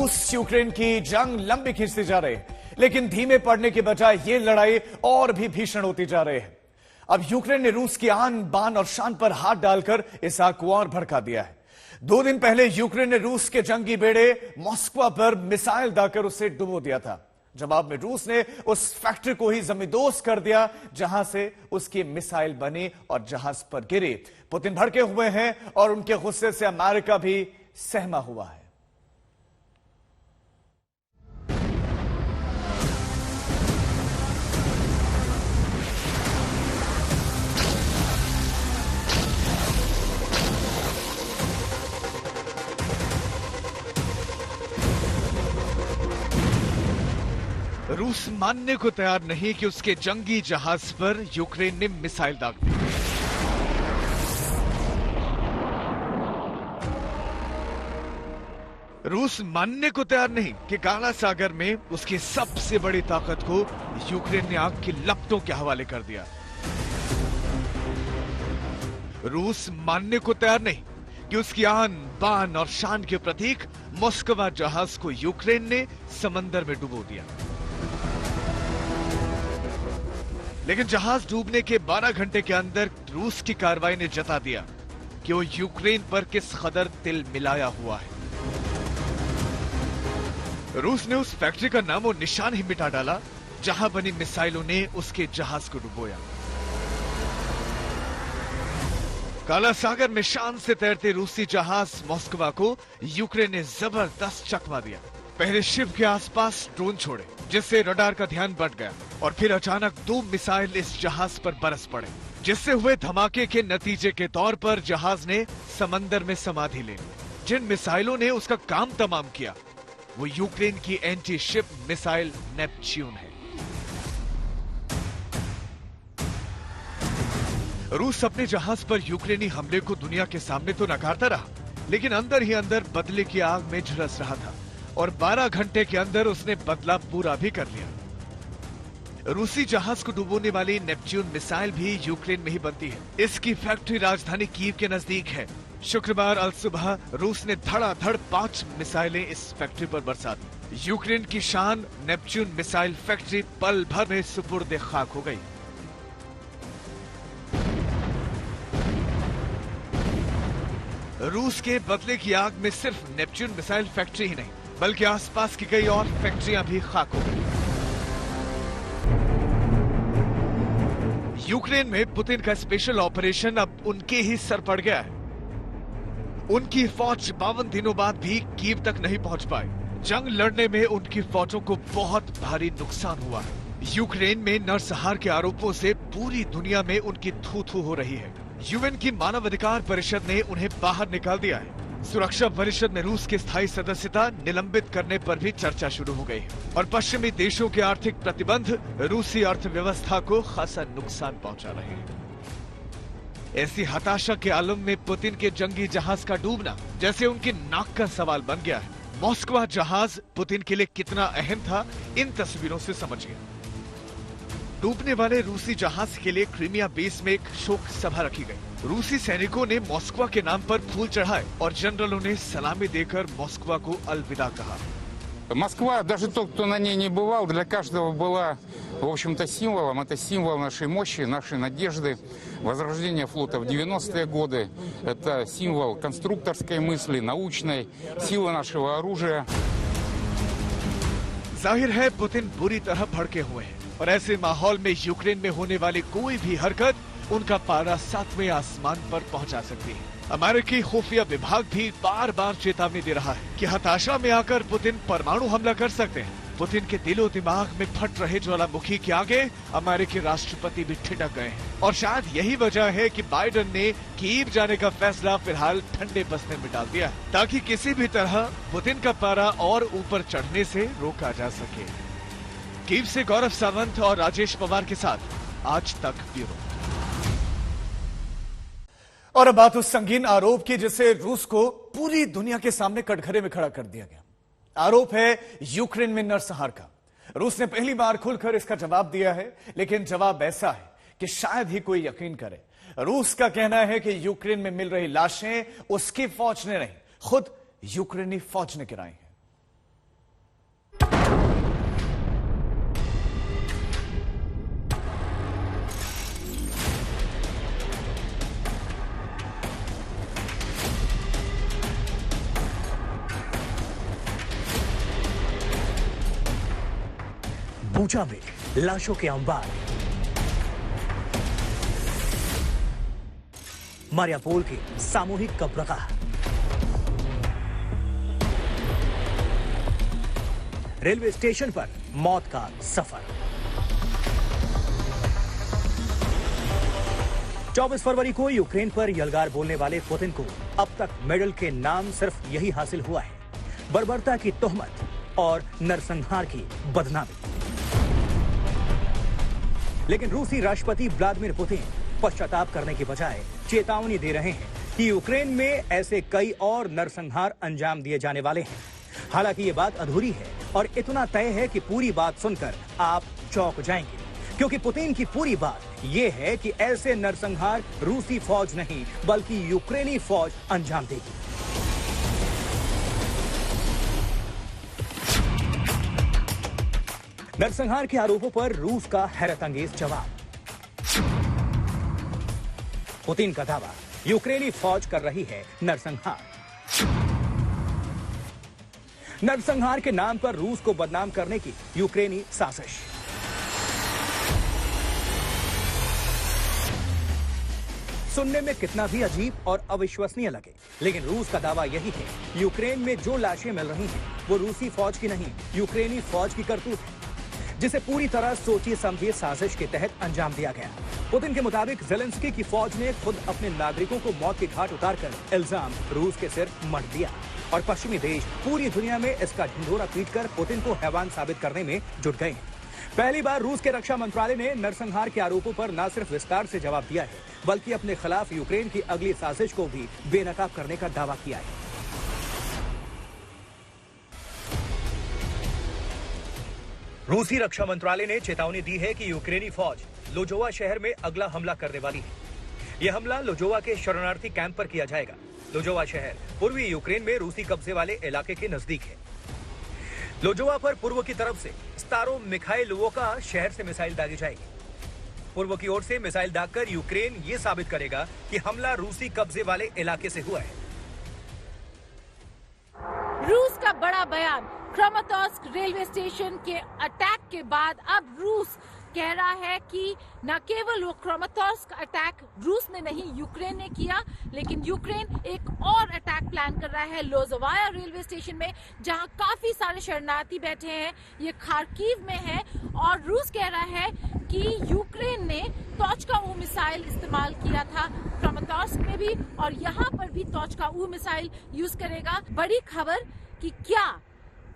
रूस यूक्रेन की जंग लंबी खींचती जा रही है, लेकिन धीमे पड़ने के बजाय यह लड़ाई और भी भीषण होती जा रही है। अब यूक्रेन ने रूस की आन बान और शान पर हाथ डालकर इस आग को और भड़का दिया है। 2 दिन पहले यूक्रेन ने रूस के जंगी बेड़े मॉस्को पर मिसाइल दागकर उसे डुबो दिया था। जवाब में रूस ने उस फैक्ट्री को ही जमींदोज कर दिया जहां से उसकी मिसाइल बनी और जहाज पर गिरी। पुतिन भड़के हुए हैं और उनके गुस्से से अमेरिका भी सहमा हुआ है। रूस मानने को तैयार नहीं कि उसके जंगी जहाज पर यूक्रेन ने मिसाइल दाग दी। रूस मानने को तैयार नहीं कि काला सागर में उसकी सबसे बड़ी ताकत को यूक्रेन ने आग की लपटों के हवाले कर दिया। रूस मानने को तैयार नहीं कि उसकी आन बान और शान के प्रतीक मॉस्को जहाज को यूक्रेन ने समंदर में डुबो दिया। लेकिन जहाज डूबने के 12 घंटे के अंदर रूस की कार्रवाई ने जता दिया कि वो यूक्रेन पर किस कदर तिल मिलाया हुआ है। रूस ने उस फैक्ट्री का नामो निशान ही मिटा डाला जहां बनी मिसाइलों ने उसके जहाज को डुबोया। काला सागर में शान से तैरते रूसी जहाज मॉस्को को यूक्रेन ने जबरदस्त चकमा दिया। पहले शिप के आसपास ड्रोन छोड़े जिससे रडार का ध्यान बट गया और फिर अचानक 2 मिसाइल इस जहाज पर बरस पड़े, जिससे हुए धमाके के नतीजे के तौर पर जहाज ने समंदर में समाधि ले ली। जिन मिसाइलों ने उसका काम तमाम किया वो यूक्रेन की एंटी शिप मिसाइल नेपच्यून है। रूस अपने जहाज पर यूक्रेनी हमले को दुनिया के सामने तो नकारता रहा, लेकिन अंदर ही अंदर बदले की आग में झुलस रहा था और 12 घंटे के अंदर उसने बदला पूरा भी कर लिया। रूसी जहाज को डुबोने वाली नेपच्यून मिसाइल भी यूक्रेन में ही बनती है। इसकी फैक्ट्री राजधानी कीव के नजदीक है। शुक्रवार अल सुबह रूस ने धड़ाधड़ 5 मिसाइलें इस फैक्ट्री पर बरसा दी। यूक्रेन की शान नेपच्यून मिसाइल फैक्ट्री पल भर में सुपुर्द खाक हो गई। रूस के बदले की आग में सिर्फ नेपच्यून मिसाइल फैक्ट्री ही नहीं बल्कि आसपास की कई और फैक्ट्रियां भी खाक हो गई। यूक्रेन में पुतिन का स्पेशल ऑपरेशन अब उनके ही सर पड़ गया है। उनकी फौज 52 दिनों बाद भी कीव तक नहीं पहुंच पाई। जंग लड़ने में उनकी फौजों को बहुत भारी नुकसान हुआ है। यूक्रेन में नरसंहार के आरोपों से पूरी दुनिया में उनकी थू-थू हो रही है। यूएन की मानवाधिकार परिषद ने उन्हें बाहर निकाल दिया है। सुरक्षा परिषद में रूस की स्थायी सदस्यता निलंबित करने पर भी चर्चा शुरू हो गई है और पश्चिमी देशों के आर्थिक प्रतिबंध रूसी अर्थव्यवस्था को खासा नुकसान पहुंचा रहे हैं। ऐसी हताशा के आलम में पुतिन के जंगी जहाज का डूबना जैसे उनकी नाक का सवाल बन गया है। मॉस्को जहाज पुतिन के लिए कितना अहम था इन तस्वीरों से समझिए। डूबने वाले रूसी जहाज के लिए क्रीमिया बेस में एक शोक सभा रखी गई। रूसी सैनिकों ने मॉस्को के नाम पर फूल चढ़ाए और जनरलों ने सलामी देकर मॉस्को को अलविदा कहा। Москва, даже тот, кто на ней не бывал, для каждого была, в общем-то, символом. Это символ нашей мощи, нашей надежды, возрождения флота в 90-е годы. Это символ конструкторской мысли, научной, силы нашего оружия. जाहिर है पुतिन बुरी तरह भड़के हुए हैं और ऐसे माहौल में यूक्रेन में होने वाली कोई भी हरकत उनका पारा 7वें आसमान पर पहुंचा सकती है। अमेरिकी खुफिया विभाग भी बार बार चेतावनी दे रहा है कि हताशा में आकर पुतिन परमाणु हमला कर सकते हैं। पुतिन के दिलो दिमाग में फट रहे ज्वालामुखी के आगे अमेरिकी राष्ट्रपति भी ठिठक गए हैं और शायद यही वजह है कि बाइडेन ने कीव जाने का फैसला फिलहाल ठंडे बस्ते में डाल दिया है ताकि किसी भी तरह पुतिन का पारा और ऊपर चढ़ने से रोका जा सके। कीव से गौरव सावंत और राजेश पवार के साथ आज तक ब्यूरो। और अब बात उस संगीन आरोप की जिसे रूस को पूरी दुनिया के सामने कटघरे में खड़ा कर दिया गया। आरोप है यूक्रेन में नरसंहार का। रूस ने पहली बार खुलकर इसका जवाब दिया है, लेकिन जवाब ऐसा है कि शायद ही कोई यकीन करे। रूस का कहना है कि यूक्रेन में मिल रही लाशें उसकी फौज ने नहीं, खुद यूक्रेनी फौज ने गिराई हैं। बूचा में लाशों के अंबार, मारियापोल के सामूहिक कब्रगाह, रेलवे स्टेशन पर मौत का सफर। 24 फरवरी को यूक्रेन पर यलगार बोलने वाले पुतिन को अब तक मेडल के नाम सिर्फ यही हासिल हुआ है, बर्बरता की तोहमत और नरसंहार की बदनामी। लेकिन रूसी राष्ट्रपति व्लादिमीर पुतिन पश्चाताप करने की बजाय चेतावनी दे रहे हैं कि यूक्रेन में ऐसे कई और नरसंहार अंजाम दिए जाने वाले हैं। हालांकि ये बात अधूरी है और इतना तय है कि पूरी बात सुनकर आप चौंक जाएंगे, क्योंकि पुतिन की पूरी बात यह है कि ऐसे नरसंहार रूसी फौज नहीं बल्कि यूक्रेनी फौज अंजाम देगी। नरसंहार के आरोपों पर रूस का हैरतअंगेज जवाब। पुतिन का दावा, यूक्रेनी फौज कर रही है नरसंहार। नरसंहार के नाम पर रूस को बदनाम करने की यूक्रेनी साजिश। सुनने में कितना भी अजीब और अविश्वसनीय लगे, लेकिन रूस का दावा यही है, यूक्रेन में जो लाशें मिल रही हैं, वो रूसी फौज की नहीं, यूक्रेनी फौज की करतूत है, जिसे पूरी तरह सोची समझी साजिश के तहत अंजाम दिया गया। पुतिन के मुताबिक ज़ेलेंस्की की फौज ने खुद अपने नागरिकों को मौत के घाट उतारकर इल्जाम रूस के सिर मढ़ दिया और पश्चिमी देश पूरी दुनिया में इसका ढिंढोरा पीटकर पुतिन को हैवान साबित करने में जुट गए हैं। पहली बार रूस के रक्षा मंत्रालय ने नरसंहार के आरोपों पर न सिर्फ विस्तार से जवाब दिया है, बल्कि अपने खिलाफ यूक्रेन की अगली साजिश को भी बेनकाब करने का दावा किया है। रूसी रक्षा मंत्रालय ने चेतावनी दी है कि यूक्रेनी फौज लोजोवा शहर में अगला हमला करने वाली है। यह हमला लोजोवा के शरणार्थी कैंप पर किया जाएगा। लोजोवा शहर पूर्वी यूक्रेन में रूसी कब्जे वाले इलाके के नजदीक है। लोजोवा पर पूर्व की तरफ से स्तारो मिखाइलोवका शहर से मिसाइल दागी जाएगी। पूर्व की ओर से मिसाइल दागकर यूक्रेन ये साबित करेगा कि हमला रूसी कब्जे वाले इलाके से हुआ है। रूस का बड़ा बयान, क्रामाटोर्स्क रेलवे स्टेशन के अटैक के बाद अब रूस कह रहा है कि न केवल वो क्रामाटोर्स्क अटैक रूस ने नहीं यूक्रेन ने किया, लेकिन यूक्रेन एक और अटैक प्लान कर रहा है लोजोवाया रेलवे स्टेशन में, जहां काफी सारे शरणार्थी बैठे हैं। ये खार्किव में है और रूस कह रहा है कि यूक्रेन ने टॉचकाऊ मिसाइल इस्तेमाल किया था क्रामाटोर्स्क में भी, और यहाँ पर भी टॉचकाऊ मिसाइल यूज करेगा। बड़ी खबर कि क्या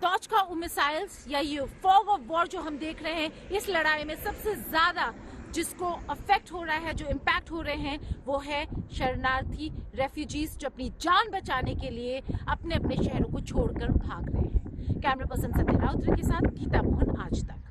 टॉचकाऊ मिसाइल्स या ये फॉग ऑफ वॉर जो हम देख रहे हैं, इस लड़ाई में सबसे ज्यादा जिसको अफेक्ट हो रहा है, जो इम्पैक्ट हो रहे हैं, वो है शरणार्थी, रेफ्यूजीज जो अपनी जान बचाने के लिए अपने अपने शहरों को छोड़कर भाग रहे हैं। कैमरा पर्सन संजय राउत के साथ गीता मोहन, आज तक।